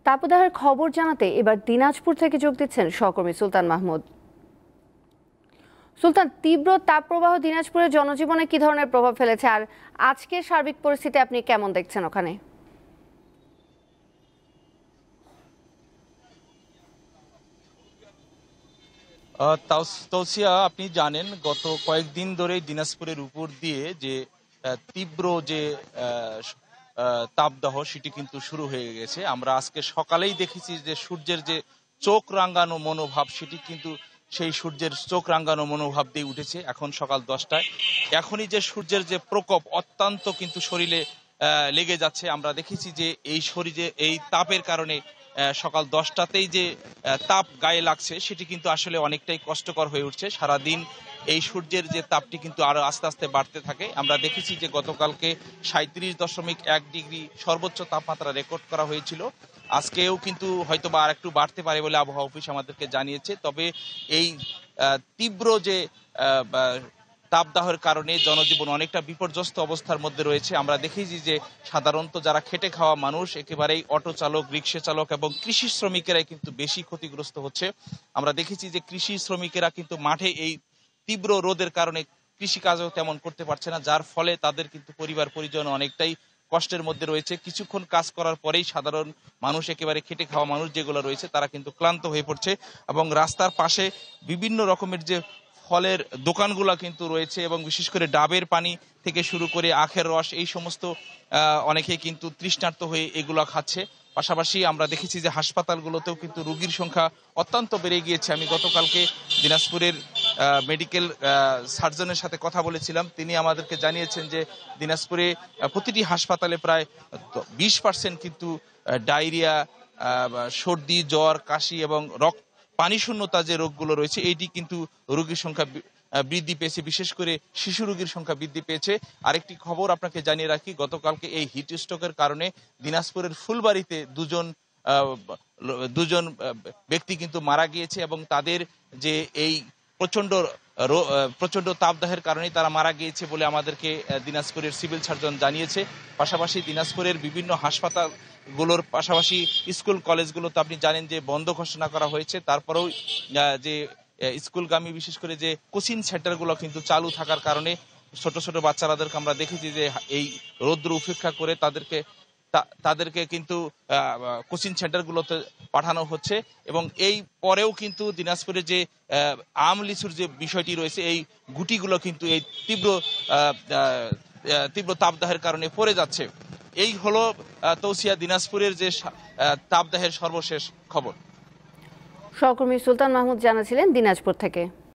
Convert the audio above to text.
তাপদাহের খবর জানাতে এবার দিনাজপুর থেকে যোগ দিচ্ছেন সহকর্মী সুলতান মাহমুদ। সুলতান, তীব্র তাপপ্রবাহ দিনাজপুরের জনজীবনে কি ধরনের প্রভাব ফেলেছে, আর আজকের সার্বিক পরিস্থিতি আপনি কেমন দেখছেন ওখানে? তৌসিয়া, আপনি জানেন গত কয়েকদিন ধরে দিনাজপুরের উপর দিয়ে যে তীব্র যে আহ, তাপদাহ সেটি কিন্তু শুরু হয়ে গেছে। আমরা আজকে সকালেই দেখেছি যে সূর্যের যে চোখ রাঙানো মনোভাব সেটি কিন্তু সেই সূর্যের চোখ রাঙানো মনোভাব দিয়ে উঠেছে এখন সকাল 10টায়। এখনই যে সূর্যের যে প্রকোপ অত্যন্ত কিন্তু শরীরে লেগে যাচ্ছে। আমরা দেখেছি যে এই শরীরে এই তাপের কারণে সকাল 10টাতেই যে তাপ গায়ে লাগছে সেটি কিন্তু আসলে অনেকটাই কষ্টকর হয়ে উঠছে। সারাদিন এই সূর্যের যে তাপটি কিন্তু আরো আস্তে আস্তে বাড়তে থাকে। আমরা দেখেছি যে গতকালকে 37.1 ডিগ্রি সর্বোচ্চ তাপমাত্রা রেকর্ড করা হয়েছিল। আজকেও কিন্তু হয়তো বা আর একটু বাড়তে পারে বলে আবহাওয়া অফিস আমাদেরকে জানিয়েছে। তবে এই তীব্র যে তাপদাহের কারণে জনজীবন অনেকটা বিপর্যস্ত অবস্থার মধ্যে রয়েছে। আমরা দেখেছি যে সাধারণত যারা খেটে খাওয়া মানুষ, একেবারেই অটো চালক, রিক্সা চালক এবং কৃষি শ্রমিকেরাই কিন্তু বেশি ক্ষতিগ্রস্ত হচ্ছে। আমরা দেখেছি যে কৃষি শ্রমিকেরা কিন্তু মাঠে এই তীব্র রোদের কারণে কৃষিকাজও তেমন করতে পারছে না, যার ফলে তাদের কিন্তু পরিবার পরিজন অনেকটাই কষ্টের মধ্যে রয়েছে। কিছুক্ষণ কাজ করার পরেই সাধারণ মানুষ, একেবারে খেটে খাওয়া মানুষ যেগুলো রয়েছে, তারা কিন্তু ক্লান্ত হয়ে পড়ছে। এবং রাস্তার পাশে বিভিন্ন রকমের যে ফলের দোকানগুলো কিন্তু রয়েছে এবং বিশেষ করে ডাবের পানি থেকে শুরু করে আখের রস, এই সমস্ত অনেকেই কিন্তু তৃষ্ণার্ত হয়ে এগুলো খাচ্ছে। পাশাপাশি আমরা দেখেছি যে হাসপাতালগুলোতেও কিন্তু রোগীর সংখ্যা অত্যন্ত বেড়ে গিয়েছে। আমি গতকালকে দিনাজপুরের মেডিকেল সার্জনের সাথে কথা বলেছিলাম। তিনি আমাদেরকে জানিয়েছেন যে দিনাজপুরে প্রতিটি হাসপাতালে প্রায় 20% কিন্তু ডায়রিয়া, সর্দি, জ্বর, কাশি এবং পানি শূন্যতা যে রোগগুলো রয়েছে এইটি কিন্তু রোগীর সংখ্যা বৃদ্ধি পেয়েছে। বিশেষ করে শিশু রোগীর সংখ্যা বৃদ্ধি পেয়েছে। আরেকটি খবর আপনাকে জানিয়ে রাখি, গতকালকে এই হিট স্ট্রোকের কারণে দিনাজপুরের ফুলবাড়িতে দুজন ব্যক্তি কিন্তু মারা গিয়েছে এবং তাদের যে এই প্রচন্ড প্রচন্ড তাপদাহের কারণে তারা মারা গিয়েছে বলে আমাদেরকে দিনাজপুরের সিভিল সার্জন জানিয়েছে। পাশাপাশি দিনাজপুরের বিভিন্ন হাসপাতালগুলোর পাশাপাশি স্কুল কলেজগুলোতে আপনি জানেন যে বন্ধ ঘোষণা করা হয়েছে। তারপরেও যে স্কুলগামী বিশেষ করে যে কোচিং সেন্টারগুলো কিন্তু চালু থাকার কারণে ছোট ছোট বাচ্চারাদেরকে আমরা দেখেছি যে এই রৌদ্র উপেক্ষা করে তাদেরকে কিন্তু কোচিং সেন্টারগুলোতে পাঠানো হচ্ছে। এবং এই পরেও কিন্তু দিনাজপুরে যে আম লিচুর যে বিষয়টি রয়েছে, এই গুটিগুলো কিন্তু এই তীব্র তাপদাহের কারণে পড়ে যাচ্ছে। এই হলো তৌসিয়া দিনাজপুরের যে তাপদাহের সর্বশেষ খবর। সহকর্মী সুলতান মাহমুদ জানাছিলেন দিনাজপুর থেকে।